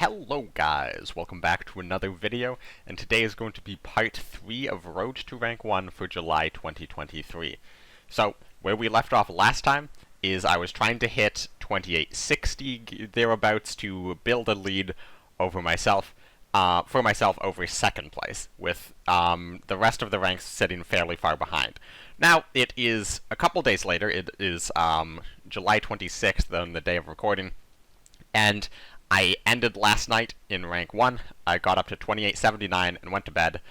Hello guys, welcome back to another video, and today is going to be part 3 of Road to Rank 1 for July 2023. So, where we left off last time is I was trying to hit 2860 thereabouts to build a lead over myself, for myself over second place, with the rest of the ranks sitting fairly far behind. Now, it is a couple days later, it is July 26th on the day of recording, and I ended last night in rank 1. I got up to 2879 and went to bed.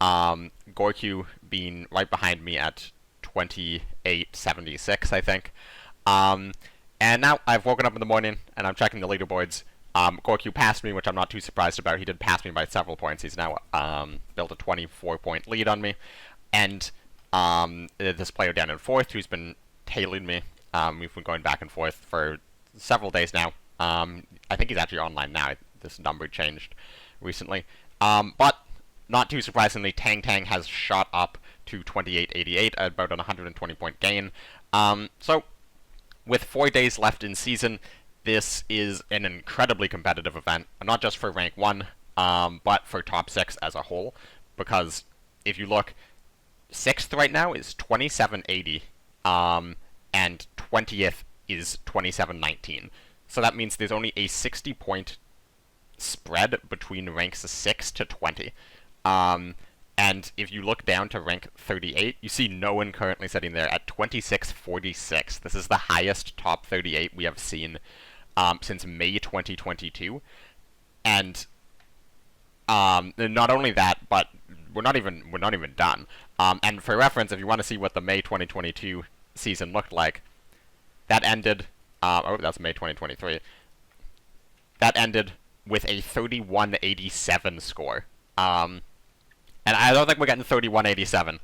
Gorku being right behind me at 2876, I think. And now I've woken up in the morning and I'm checking the leaderboards. Gorku passed me, which I'm not too surprised about. He did pass me by several points. He's now built a 24-point lead on me. And this player down in 4th who's been tailing me. We've been going back and forth for several days now. I think he's actually online now. This number changed recently. But not too surprisingly, Tang has shot up to 2888 at about an 120-point gain. So, with 4 days left in season, this is an incredibly competitive event, not just for rank 1, but for top 6 as a whole. Because if you look, 6th right now is 2780, and 20th is 2719. So that means there's only a 60-point spread between ranks 6 to 20. And if you look down to rank 38, you see no one currently sitting there at 2646. This is the highest top 38 we have seen since May 2022. And not only that, but we're not even done. And for reference, if you want to see what the May 2022 season looked like, that ended. Oh, that's May 2023. That ended with a 3187 score. And I don't think we're getting 3187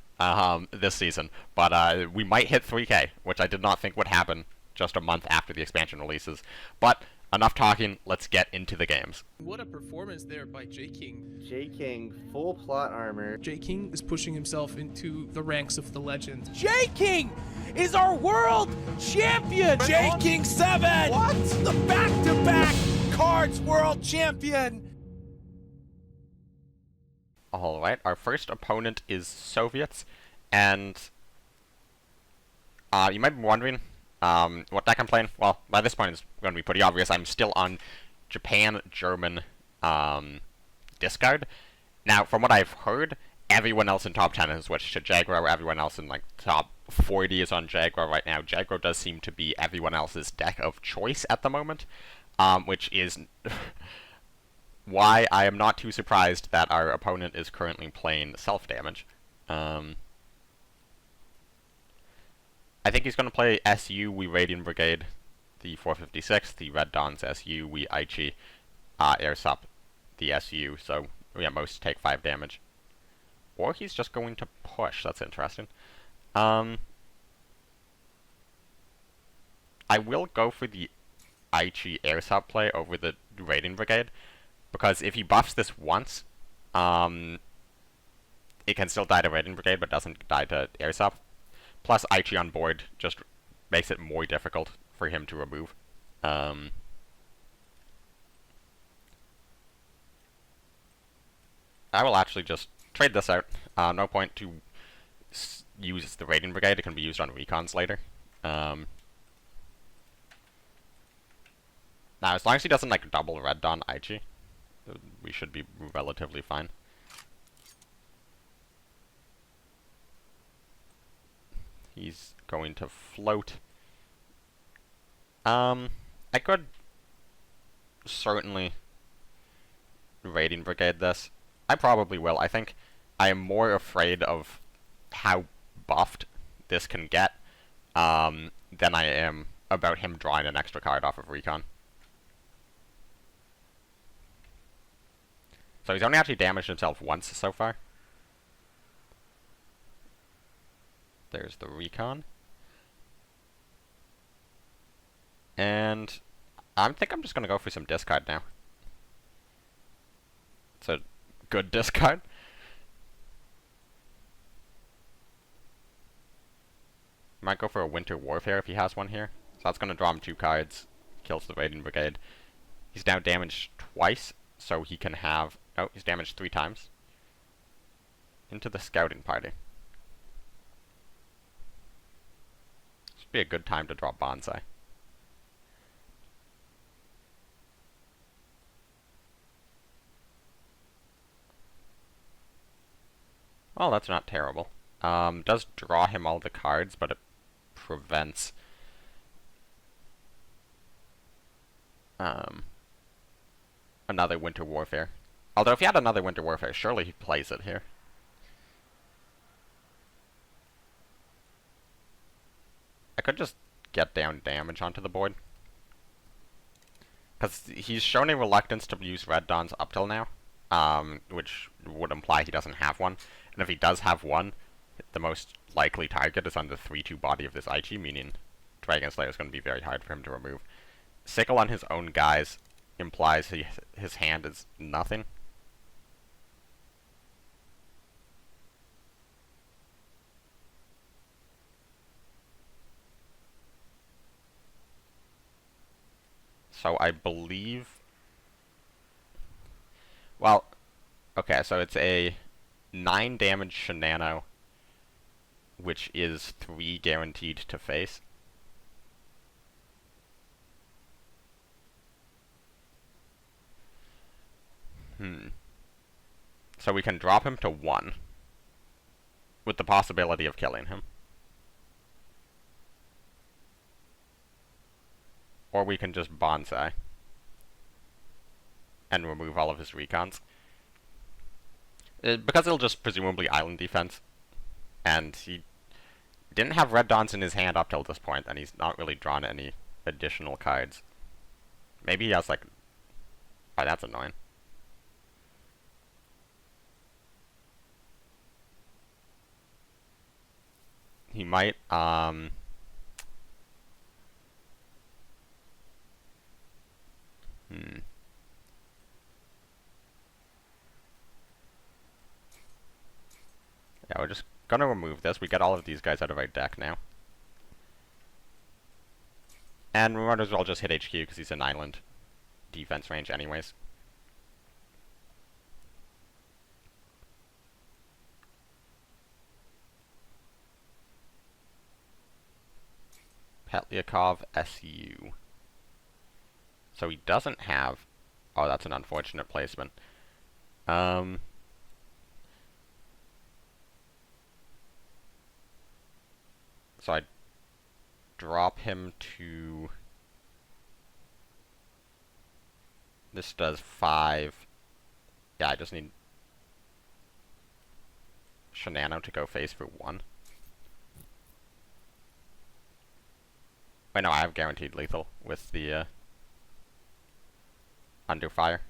this season, but we might hit 3K, which I did not think would happen just a month after the expansion releases. But enough talking, let's get into the games. What a performance there by J-King. J-King, full plot armor. J-King is pushing himself into the ranks of the legend. J-King is our world champion! J-King 7! What? The back-to-back Kards world champion! Alright, our first opponent is Soviets, and you might be wondering what deck I'm playing. Well, by this point it's going to be pretty obvious. I'm still on Japan-German discard. Now, from what I've heard, everyone else in top 10 has switched to Jaguar. Everyone else in like top 40 is on Jaguar right now. Jaguar does seem to be everyone else's deck of choice at the moment, which is why I am not too surprised that our opponent is currently playing self-damage. I think he's going to play SU, we Radiant Brigade, the 456, the Red Dawn's SU, we Aichi, Airsup, the SU, so we at most take 5 damage. Or he's just going to push, that's interesting. I will go for the Aichi Airsup play over the Radiant Brigade, because if he buffs this once, it can still die to Radiant Brigade, but doesn't die to Airsup. Plus, Aichi on board just makes it more difficult for him to remove. I will actually just trade this out. No point to use the Radiant Brigade. It can be used on recons later. Now, as long as he doesn't like double Red Dawn Aichi, we should be relatively fine. He's going to float. I could certainly Radiant Brigade this. I probably will. I think I am more afraid of how buffed this can get than I am about him drawing an extra card off of recon. So he's only actually damaged himself once so far. There's the recon. And I think I'm just going to go for some discard now. It's a good discard. Might go for a Winter Warfare if he has one here. So that's going to draw him 2 cards. Kills the Radiant Brigade. He's now damaged twice, so he can have... Oh, he's damaged 3 times. Into the scouting party. This would be a good time to draw Bonsai. Well, that's not terrible. Does draw him all the cards, but it prevents... another Winter Warfare. Although if he had another Winter Warfare, surely he plays it here. I could just get down damage onto the board. Because he's shown a reluctance to use Red Dawns up till now. Which would imply he doesn't have one. And if he does have one, the most likely target is on the 3-2 body of this IG, meaning Dragon Slayer is going to be very hard for him to remove. Sickle on his own guys implies his hand is nothing. So I believe... Well, okay, so it's a 9 damage Shinano, which is 3 guaranteed to face. So we can drop him to 1, with the possibility of killing him. Or we can just Bonsai and remove all of his recons. Because he'll just presumably island defense, and he didn't have Red Dawns in his hand up till this point, and he's not really drawn any additional cards. Maybe he has like... Oh, that's annoying. He might, Yeah, we're just gonna remove this. We get all of these guys out of our deck now. And we might as well just hit HQ because he's an island defense range anyways. Petlyakov SU. So he doesn't have... Oh, that's an unfortunate placement. So I drop him to... This does 5. Yeah, I just need Shinano to go face for 1. Wait, no, I have guaranteed lethal with the under fire.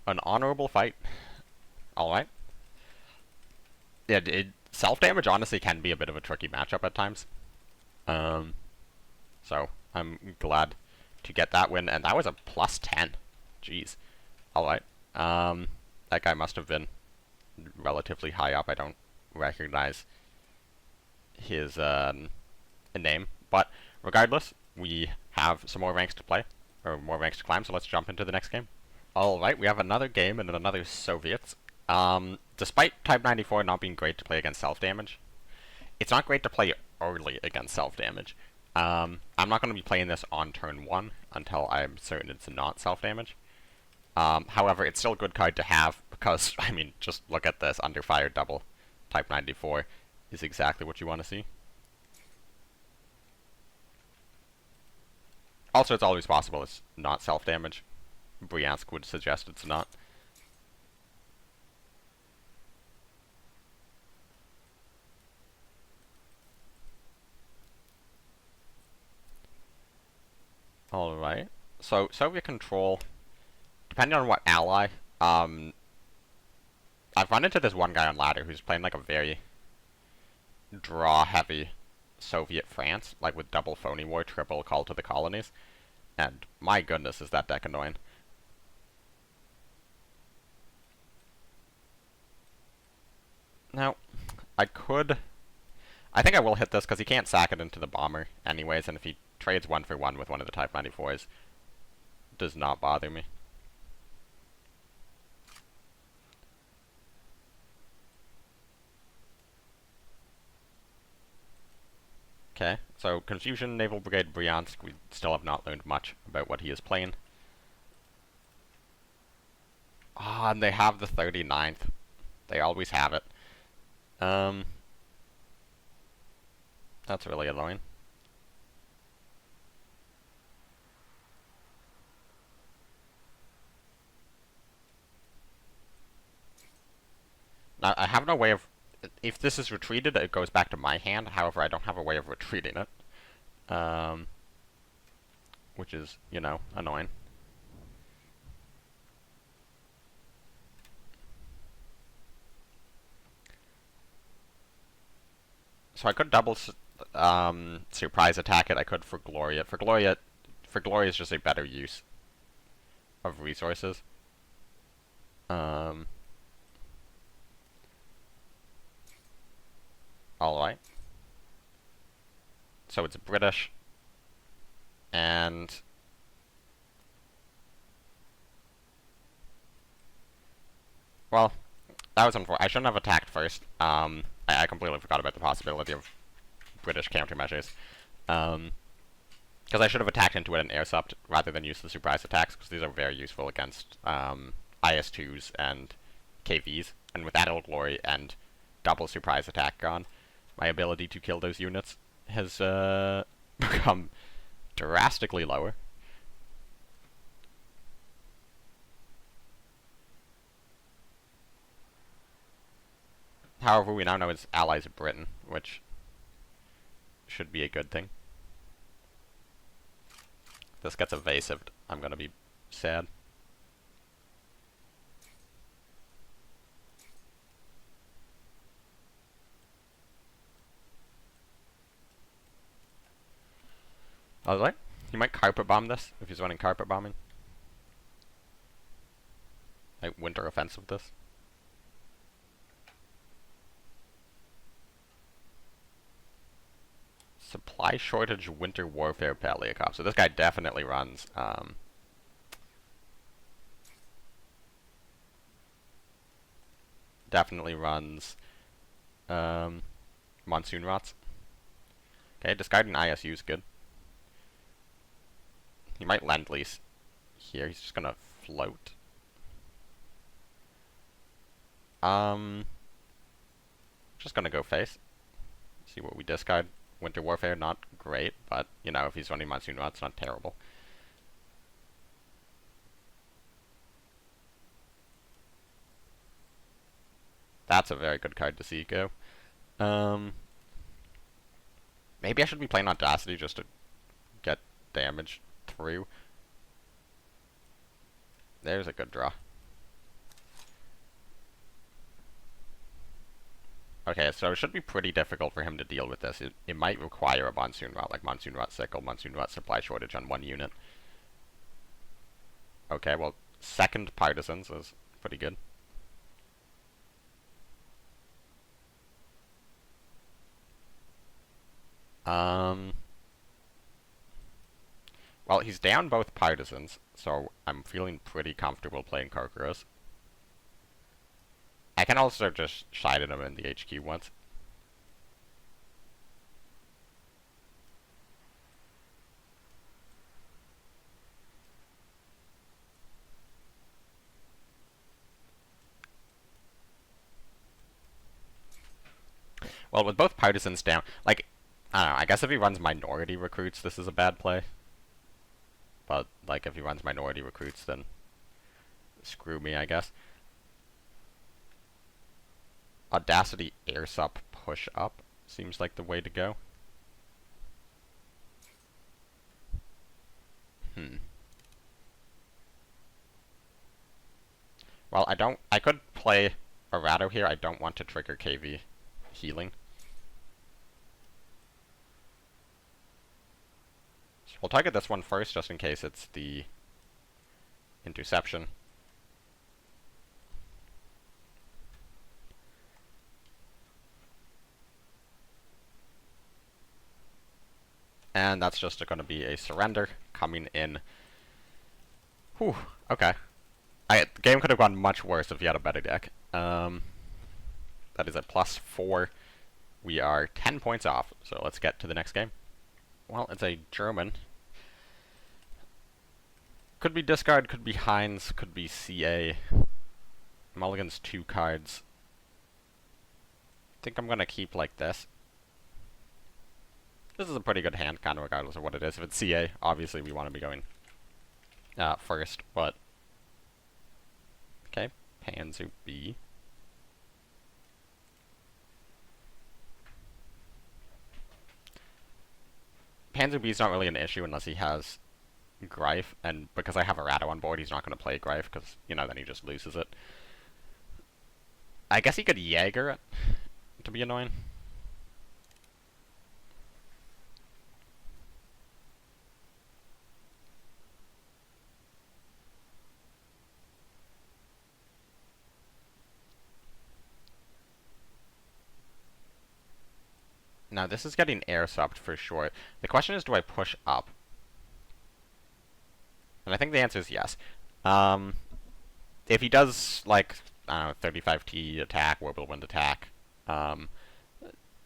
An honorable fight. Alright. Yeah, self-damage honestly can be a bit of a tricky matchup at times. So, I'm glad to get that win, and that was a +10. Jeez. Alright. That guy must have been relatively high up. I don't recognize his name, but regardless, we have some more ranks to play, or more ranks to climb, so let's jump into the next game. Alright, we have another game and another Soviets. Despite Type 94 not being great to play against self-damage, it's not great to play early against self-damage. I'm not going to be playing this on turn 1 until I'm certain it's not self-damage. However, it's still a good card to have because, I mean, just look at this. Under fire double Type 94 is exactly what you want to see. Also, it's always possible it's not self-damage. Bryansk would suggest it's not. Alright. So, Soviet control, depending on what ally, I've run into this one guy on ladder who's playing like a very draw-heavy Soviet France, like with double Phony War, triple Call to the Colonies, and my goodness is that deck annoying. Now, I think I will hit this because he can't sack it into the bomber anyways, and if he trades 1-for-1 with one of the Type 94s does not bother me. Okay, so Confusion, Naval Brigade, Bryansk, we still have not learned much about what he is playing. Ah, and they have the 39th. They always have it. That's really annoying. Now, I have no way of... If this is retreated, it goes back to my hand. However, I don't have a way of retreating it. Which is, you know, annoying. So I could double surprise attack it. I could for Gloria. For Gloria is just a better use of resources. Alright. So it's British. And... Well, that was unfortunate. I shouldn't have attacked first. I completely forgot about the possibility of British countermeasures. Because I should have attacked into it and airsoft rather than use the surprise attacks, because these are very useful against IS-2s and KVs. And with that Old Glory and double surprise attack gone, my ability to kill those units has become drastically lower. However, we now know his allies of Britain, which should be a good thing. If this gets evasive, I'm gonna be sad. I was like, he might carpet bomb this if he's running carpet bombing. Like winter offensive this. Supply shortage winter warfare Paliakov. So this guy definitely runs monsoon rots. Okay, discarding ISU is good. He might lend lease here. He's just gonna float. Just gonna go face. See what we discard. Winter warfare, not great, but you know, if he's running monsoon rots, not terrible. That's a very good card to see go. Maybe I should be playing Audacity just to get damage through. There's a good draw. Okay, so it should be pretty difficult for him to deal with this. It might require a monsoon rot, like monsoon rot sickle, monsoon rot supply shortage on one unit. Okay, well, second partisans is pretty good. Well, he's down both partisans, so I'm feeling pretty comfortable playing Karkaros. I can also just shide at him in the HQ once. Well, with both partisans down, like, I don't know, I guess if he runs minority recruits, this is a bad play. But, like, if he runs minority recruits, then screw me, I guess. Audacity airsup push up seems like the way to go. Well, I could play Arado here. I don't want to trigger KV healing. So we'll target this one first, just in case it's the interception. And that's just going to be a surrender coming in. Whew, okay. The game could have gone much worse if you had a better deck. That is a +4. We are 10 points off, so let's get to the next game. Well, it's a German. Could be discard, could be Heinz, could be CA. Mulligan's 2 cards. I think I'm going to keep like this. This is a pretty good hand, kind of regardless of what it is. If it's CA, obviously we want to be going first, but... Okay, Panzu B. Panzu B is not really an issue unless he has Greif, and because I have a Ratto on board, he's not going to play Greif, because, you know, then he just loses it. I guess he could Jaguar it to be annoying. Now, this is getting air subbed for sure. The question is, do I push up? And I think the answer is yes. If he does, like, I don't know, 35T attack, Whirlwind attack,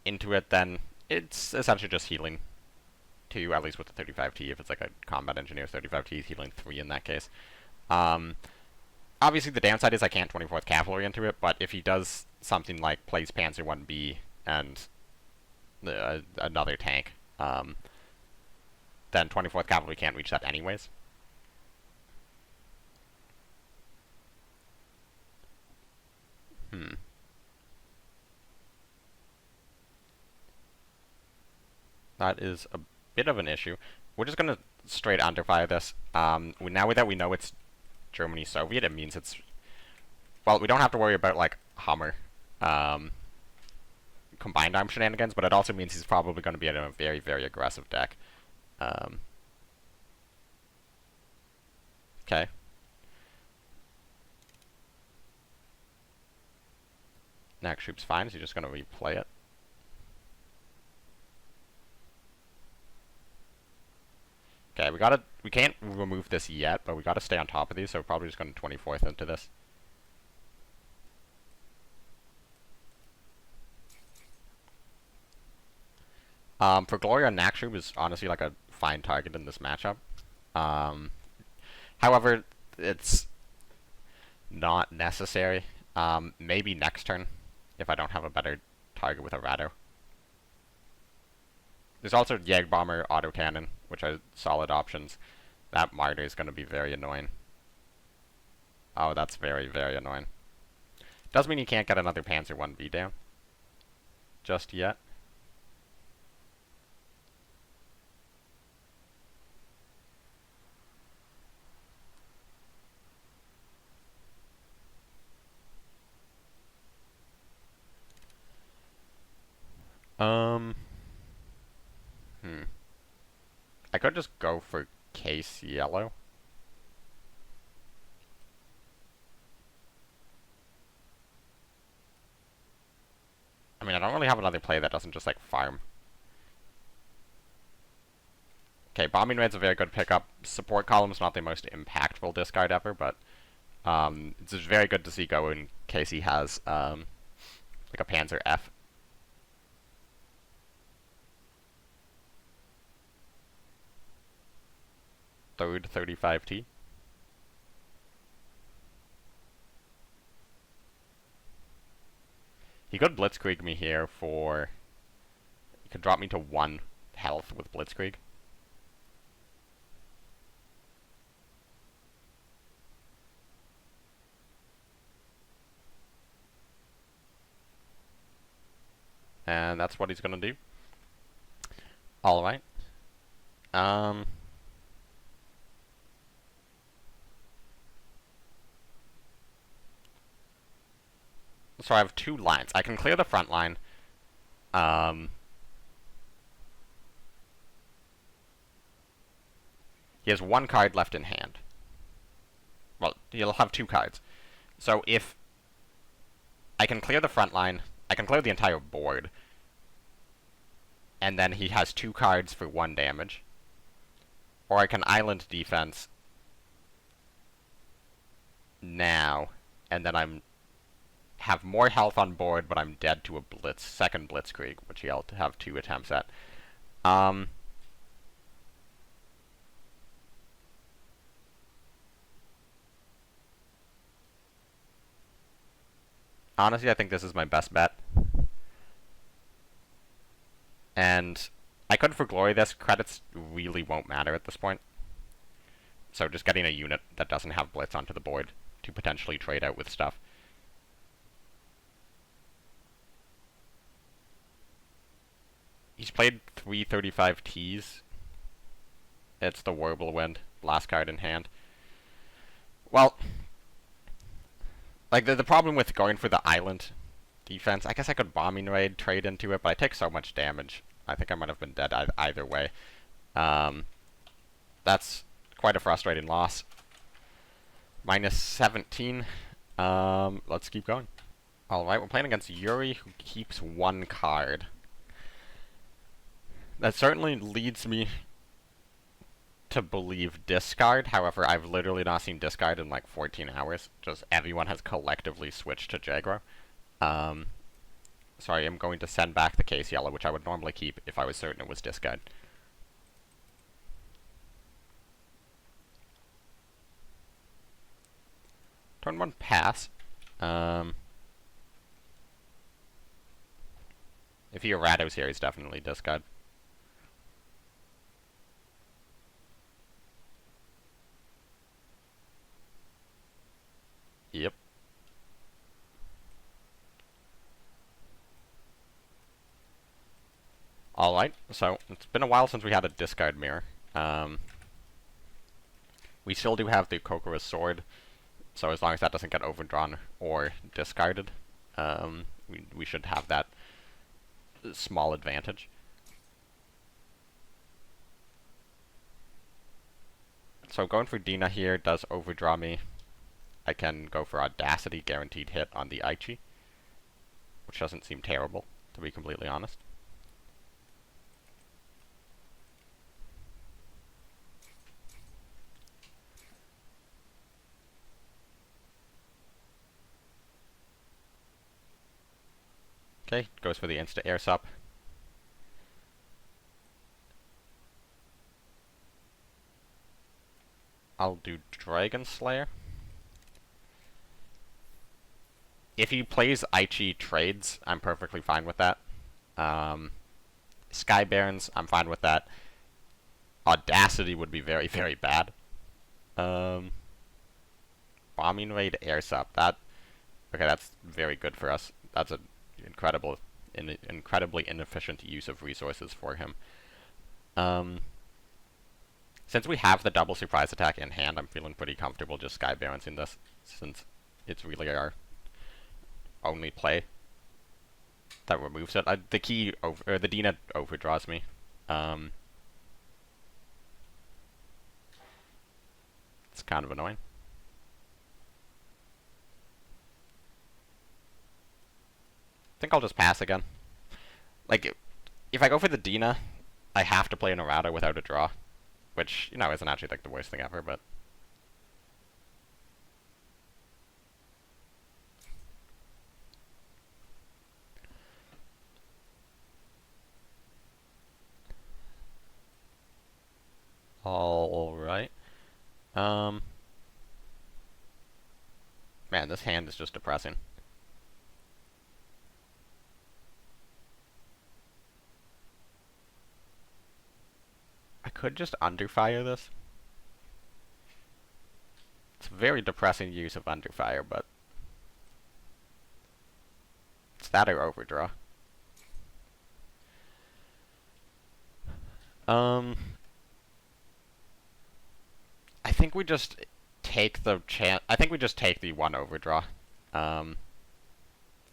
into it, then it's essentially just healing 2, at least with the 35T. If it's like a Combat Engineer 35T, healing 3 in that case. Obviously, the downside is I can't 24th Cavalry into it, but if he does something like plays Panzer 1B and another tank, then 24th Cavalry can't reach that anyways. That is a bit of an issue. We're just going to straight underfire this. Now that we know it's Germany-Soviet, it means it's... Well, we don't have to worry about, like, Hummer. Combined arm shenanigans, but it also means he's probably going to be in a very, very aggressive deck. Okay. Next troop's fine, so you're just going to replay it. Okay, we can't remove this yet, but we gotta stay on top of these, so we're probably just going to 24th into this. For Gloria, Naxxroob is honestly like a fine target in this matchup. However, it's not necessary. Maybe next turn, if I don't have a better target with a Ratto. There's also Jägbomber, Autocannon, which are solid options. That Martyr is going to be very annoying. Oh, that's very, very annoying. Does mean you can't get another Panzer 1B down just yet. I could just go for case yellow. I mean, I don't really have another play that doesn't just, like, farm. Okay, Bombing Raid's a very good pickup. Support Column's not the most impactful discard ever, but it's just very good to see go in case he has, like, a Panzer F. Third 35T. He could Blitzkrieg me here for... He could drop me to 1 health with Blitzkrieg. And that's what he's gonna do. Alright. So I have 2 lines. I can clear the front line. He has 1 card left in hand. Well, he'll have 2 cards. So if I can clear the front line, I can clear the entire board. and then he has 2 cards for 1 damage. Or I can island defense now, and then I'm have more health on board, but I'm dead to a second blitzkrieg, which he'll have 2 attempts at. Honestly, I think this is my best bet. And I could for glory this. Credits really won't matter at this point. So just getting a unit that doesn't have blitz onto the board to potentially trade out with stuff. He's played 335 Ts. It's the Whirlwind, last card in hand. Well, like the problem with going for the island defense, I guess I could bombing raid trade into it, but I take so much damage. I think I might have been dead either way. That's quite a frustrating loss. Minus 17. Let's keep going. Alright, we're playing against Yuri, who keeps 1 card. That certainly leads me to believe discard. However, I've literally not seen discard in like 14 hours. Just everyone has collectively switched to Jaguar. So I am going to send back the case yellow, which I would normally keep if I was certain it was discard. Turn 1 pass. If he erratos here, he's definitely discard. Yep. Alright, so it's been a while since we had a discard mirror. We still do have the Kokoro's sword, so as long as that doesn't get overdrawn or discarded, we should have that small advantage. So going for Dina here does overdraw me. I can go for Audacity, guaranteed hit on the Aichi, which doesn't seem terrible, to be completely honest. Okay, goes for the insta air sup. I'll do Dragon Slayer. If he plays Aichi trades, I'm perfectly fine with that. Sky Barons, I'm fine with that. Audacity would be very, very bad. Bombing Raid air sup. Okay, that's very good for us. That's an incredibly inefficient use of resources for him. Since we have the double surprise attack in hand, I'm feeling pretty comfortable just Sky Balancing this, since it's really our only play that removes it. The Dina overdraws me. It's kind of annoying. I think I'll just pass again. Like, if I go for the Dina, I have to play an errata without a draw. Which, you know, isn't actually like the worst thing ever, but... Alright. Man, this hand is just depressing. I could just underfire this. It's a very depressing use of underfire, but... It's that or overdraw. I think we just take the chance. I think we just take the 1 overdraw. I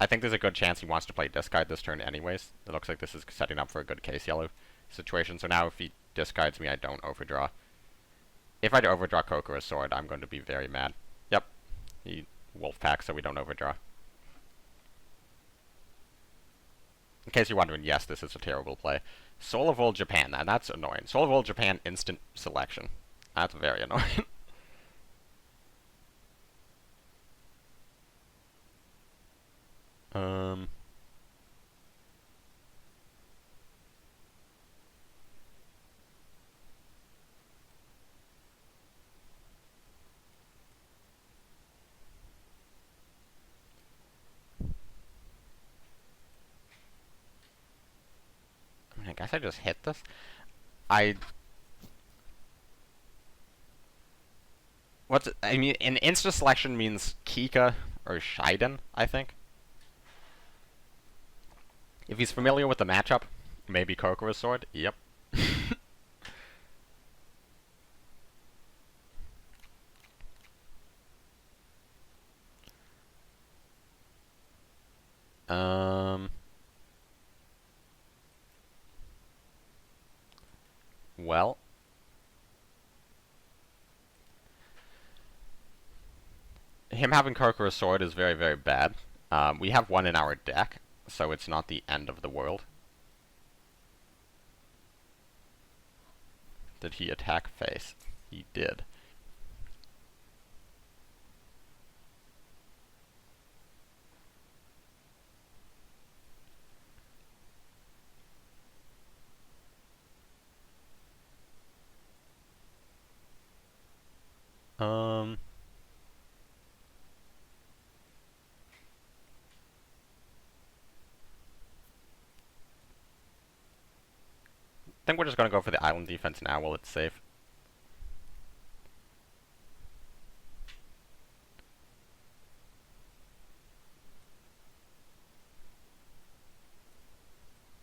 think there's a good chance he wants to play discard this turn anyways. It looks like this is setting up for a good case yellow situation. So now if he discards me, I don't overdraw. If I overdraw Kokoro's sword, I'm going to be very mad. Yep. He wolf pack, so we don't overdraw. In case you're wondering, yes, this is a terrible play. Soul of Old Japan, and that's annoying. Soul of Old Japan, instant selection. That's very annoying. um... I guess I just hit this. I mean, an insta selection means Kika or Shiden, I think. If he's familiar with the matchup, maybe Kokoro's sword. Yep. um. Well. Him having Kokoro's sword is very, very bad. We have one in our deck, so it's not the end of the world. Did he attack face? He did. Um... I think we're just going to go for the island defense now while it's safe.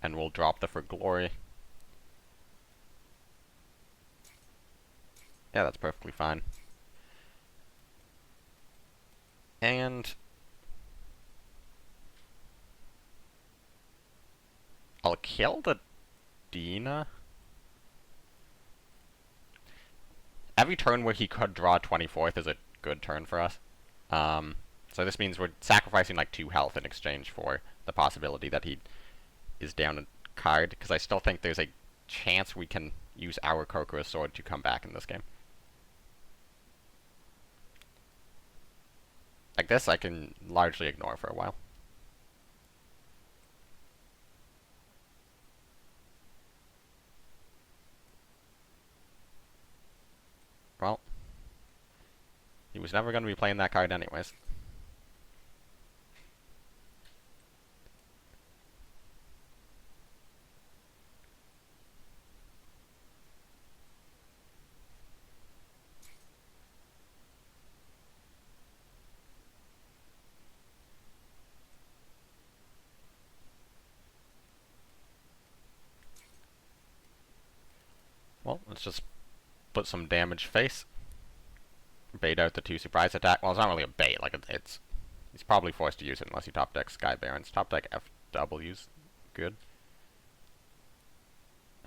And we'll drop the For Glory. Yeah, that's perfectly fine. And I'll kill the Dina. Every turn where he could draw 24th is a good turn for us. So this means we're sacrificing like 2 health in exchange for the possibility that he is down a card, because I still think there's a chance we can use our Kokoro sword to come back in this game. Like this, I can largely ignore for a while. Well, he was never going to be playing that card anyways. Well, let's just put some damage face. Bait out the 2 surprise attack. Well, it's not really a bait. Like it's he's probably forced to use it unless he top decks Sky Barons. Top deck FW's good.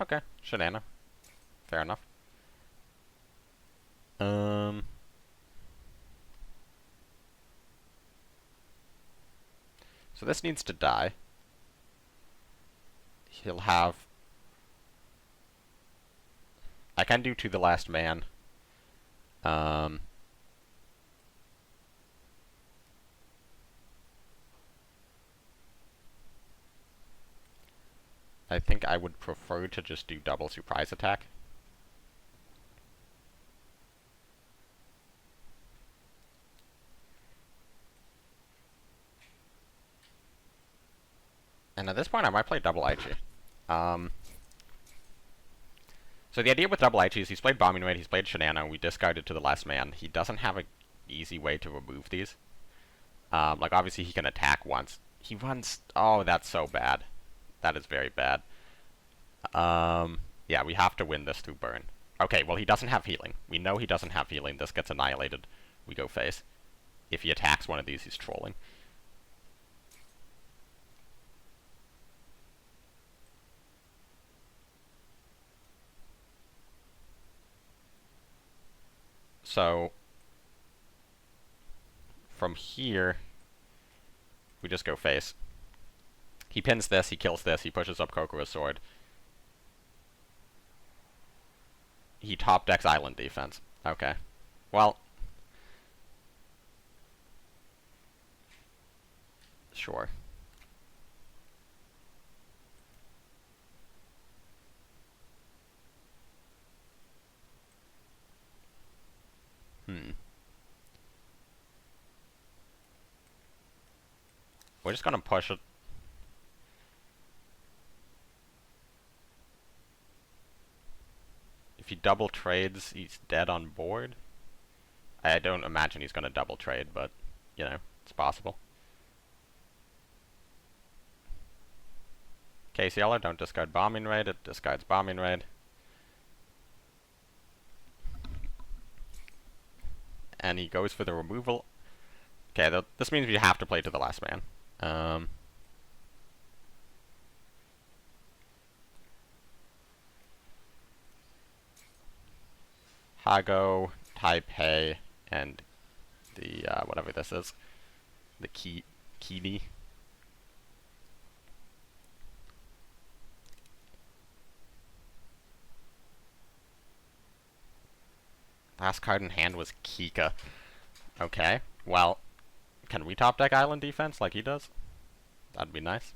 Okay, Shanana. Fair enough. So this needs to die. He'll have... I can do To the Last Man. I think I would prefer to just do double surprise attack. And at this point, I might play double Aichi. So the idea with double Aichi is he's played Bombing Raid, he's played Shanana, we discarded To the Last Man. He doesn't have an easy way to remove these. Like, obviously he can attack once. He runs... Oh, that's so bad. That is very bad. Yeah, we have to win this through burn. Okay, well, he doesn't have healing. We know he doesn't have healing. This gets annihilated. We go face. If he attacks one of these, he's trolling. So, from here, we just go face. He pins this, he kills this, he pushes up Kokoro's sword. He top decks island defense. Okay. Well. Sure. We're just gonna push it. If he double trades, he's dead on board. I don't imagine he's gonna double trade, but, you know, it's possible. KCLer, don't discard bombing raid, it discards bombing raid. And he goes for the removal. Okay, this means we have to play to the last man. Hago, Taipei, and the, whatever this is. The Kini. Last card in hand was Kika. Okay, well, can we top deck island defense like he does? That'd be nice.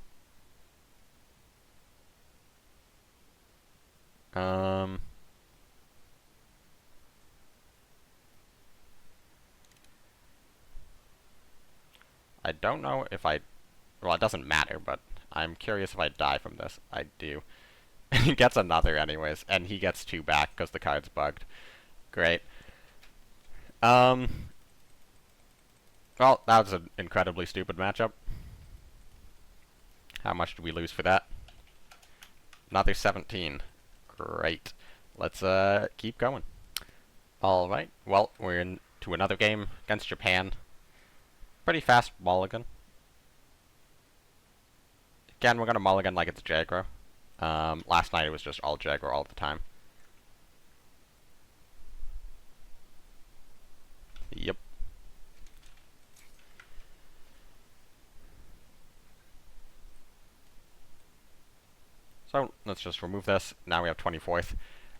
I don't know if I... Well, it doesn't matter, but I'm curious if I die from this. I do. He gets another anyways, and he gets 2 back because the card's bugged. Great. Well, that was an incredibly stupid matchup. How much did we lose for that? Another 17. Great. Let's keep going. Alright, well, we're into another game against Japan. Pretty fast mulligan. Again, we're gonna mulligan like it's Jaguar. Last night it was just all Jaguar all the time. Yep. So, let's just remove this. Now we have 24th.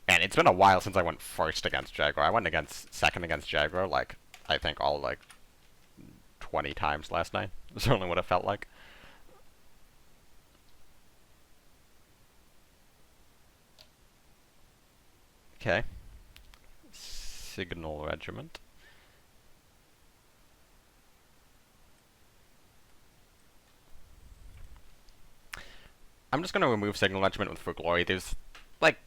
And it's been a while since I went first against Jaguar. I went second against Jaguar, like, I think all, like, 20 times last night. That's certainly what it felt like. Okay. Signal Regiment. I'm just going to remove Signal Regiment with For Glory. There's, like,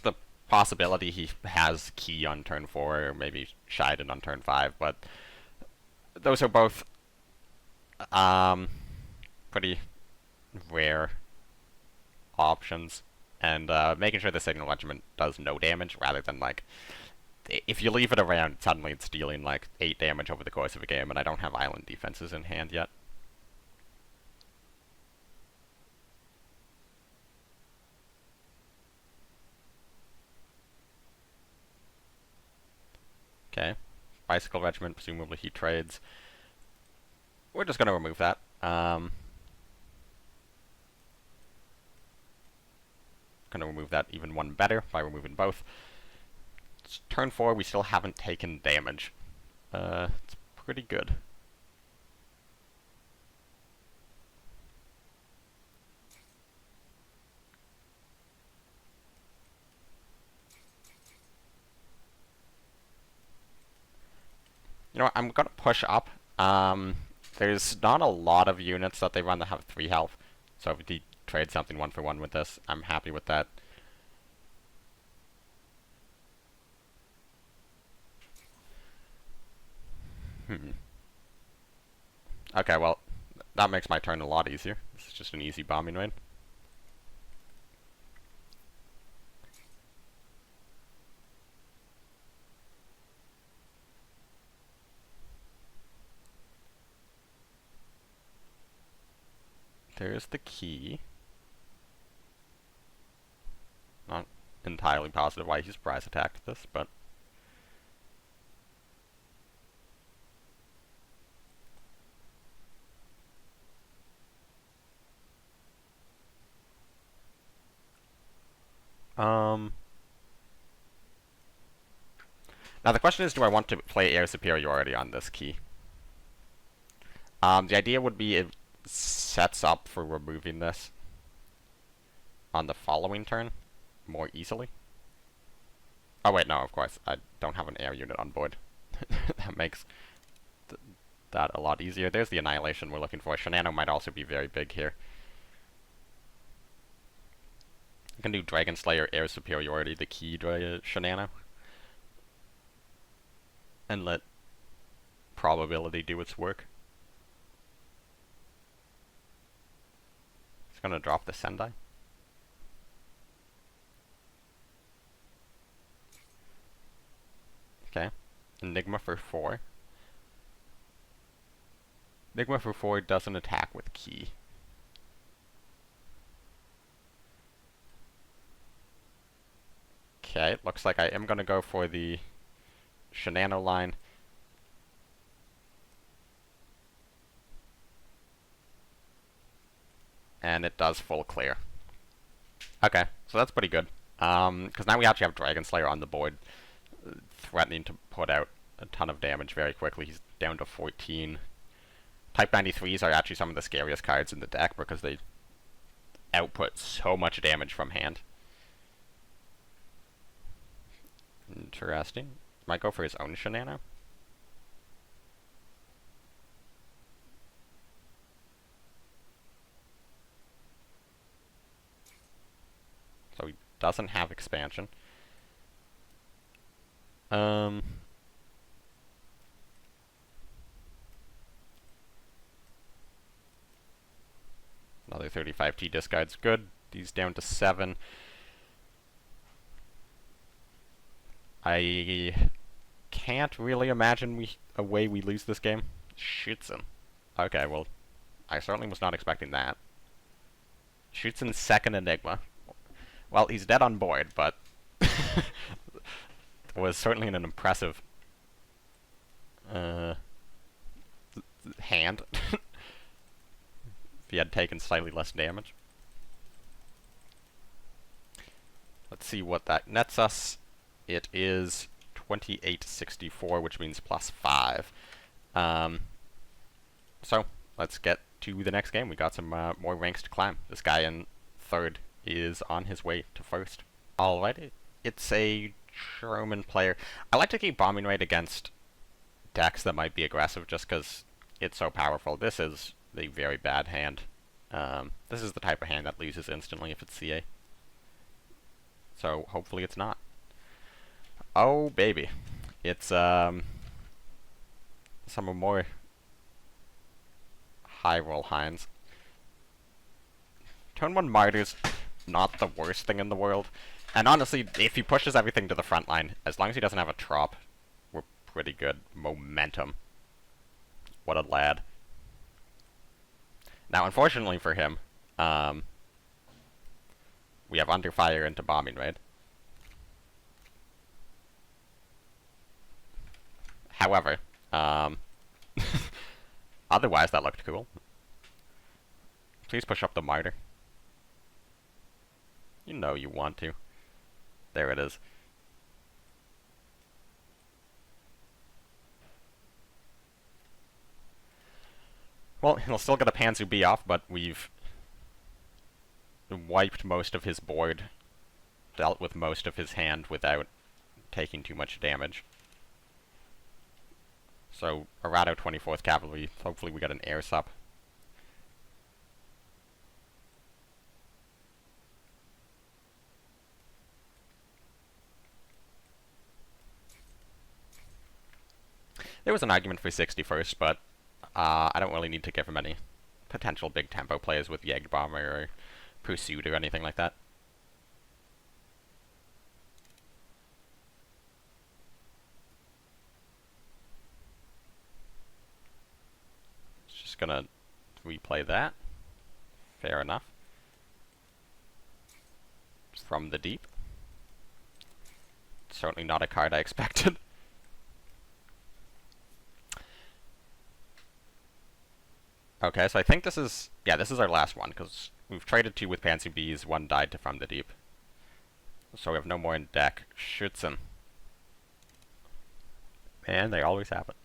the possibility he has Key on turn 4, or maybe Shiden on turn 5, but those are both pretty rare options. And making sure the Signal Regiment does no damage, rather than, like, if you leave it around, suddenly it's dealing, like, 8 damage over the course of a game, and I don't have island defenses in hand yet. Okay. Bicycle Regiment, presumably he trades. We're just going to remove that. Going to remove that even one better by removing both. It's turn 4, we still haven't taken damage. It's pretty good. You know what, I'm gonna push up. There's not a lot of units that they run that have 3 health. So if he trades something 1 for 1 with this, I'm happy with that. Okay, well, that makes my turn a lot easier. This is just an easy bombing raid. There's the key. Not entirely positive why he surprise attacked this, but... Now the question is, do I want to play Air Superiority on this key? The idea would be it sets up for removing this on the following turn more easily. Oh wait, no, of course, I don't have an air unit on board. That makes that a lot easier. There's the Annihilation we're looking for. Shenano might also be very big here. I can do Dragon Slayer, Air Superiority, the key Shenano. And let probability do its work. It's gonna drop the Sendai. Okay. Enigma for 4. Enigma for 4 doesn't attack with key. Okay, looks like I am gonna go for the Shenano line. And it does full clear. Okay, so that's pretty good. Because now we actually have Dragon Slayer on the board, threatening to put out a ton of damage very quickly. He's down to 14. Type 93s are actually some of the scariest cards in the deck because they output so much damage from hand. Interesting. Might go for his own Shenano. So he doesn't have expansion. Another 35T discard's good. He's down to 7. I can't really imagine a way we lose this game. Schützen. Okay, well, I certainly was not expecting that. Schützen's second Enigma. Well, he's dead on board, but was certainly an impressive hand. If he had taken slightly less damage. Let's see what that nets us. It is 2864, which means +5. So, let's get to the next game. We got some more ranks to climb. This guy in 3rd is on his way to 1st. Alrighty. It's a German player. I like to keep bombing rate against decks that might be aggressive just because it's so powerful. This is a very bad hand. This is the type of hand that loses instantly if it's CA. So, hopefully it's not. Oh, baby. It's, some more high roll hinds. Turn 1 Martyrs, not the worst thing in the world. And honestly, if he pushes everything to the front line, as long as he doesn't have a trop, we're pretty good. Momentum. What a lad. Now, unfortunately for him, we have Under Fire into Bombing Raid. However, otherwise that looked cool. Please push up the Martyr. You know you want to. There it is. Well, he'll still get a Panzer B off, but we've wiped most of his board, dealt with most of his hand without taking too much damage. So, Arado 24th Cavalry, hopefully we get an air sup. There was an argument for 61st, but I don't really need to give him any potential big tempo plays with Jägerbomber or Pursuit or anything like that. Just gonna replay that. Fair enough. From the deep. Certainly not a card I expected. Okay, so I think this is... yeah, this is our last one, because we've traded 2 with Panzer Bs, 1 died to From the Deep. So we have no more in deck. Schützen. And they always happen.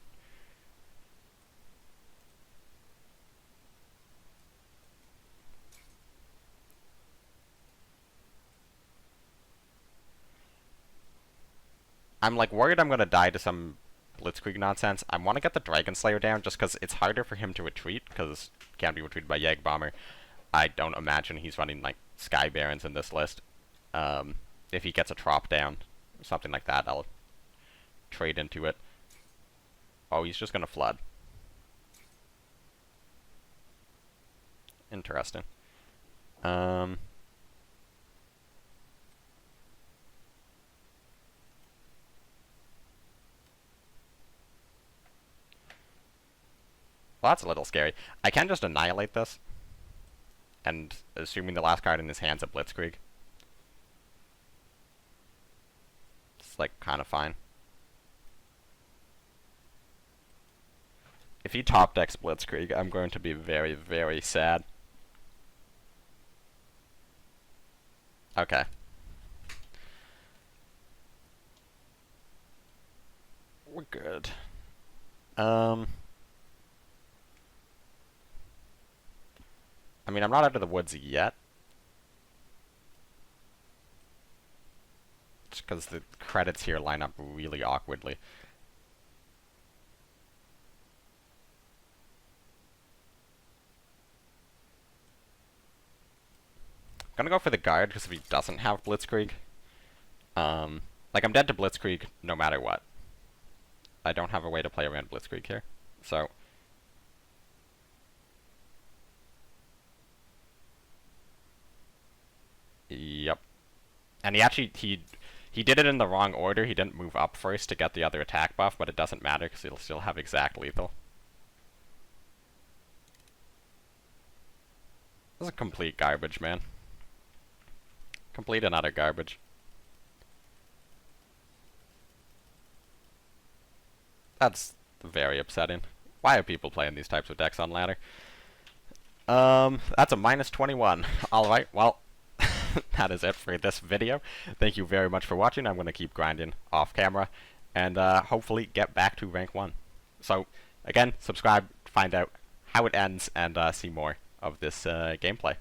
I'm like worried I'm gonna die to some Blitzkrieg nonsense. I want to get the Dragon Slayer down just because it's harder for him to retreat because he can't be retreated by Yag Bomber. I don't imagine he's running like Sky Barons in this list. If he gets a Trop down, something like that, I'll trade into it. Oh, he's just gonna flood. Interesting. Well, that's a little scary. I can just annihilate this. And assuming the last card in his hand's a Blitzkrieg. It's like kind of fine. If he top decks Blitzkrieg, I'm going to be very, very sad. Okay. We're good. I mean, I'm not out of the woods yet. Just because the credits here line up really awkwardly. I'm gonna go for the guard, because if he doesn't have Blitzkrieg... like, I'm dead to Blitzkrieg no matter what. I don't have a way to play around Blitzkrieg here. So... Yep. And he did it in the wrong order. He didn't move up first to get the other attack buff, but it doesn't matter because he'll still have exact lethal. This is complete garbage, man. Complete and utter garbage. That's very upsetting. Why are people playing these types of decks on ladder? That's a minus 21. Alright, well... that is it for this video. Thank you very much for watching. I'm going to keep grinding off camera and hopefully get back to rank 1. So, again, subscribe, find out how it ends, and see more of this gameplay.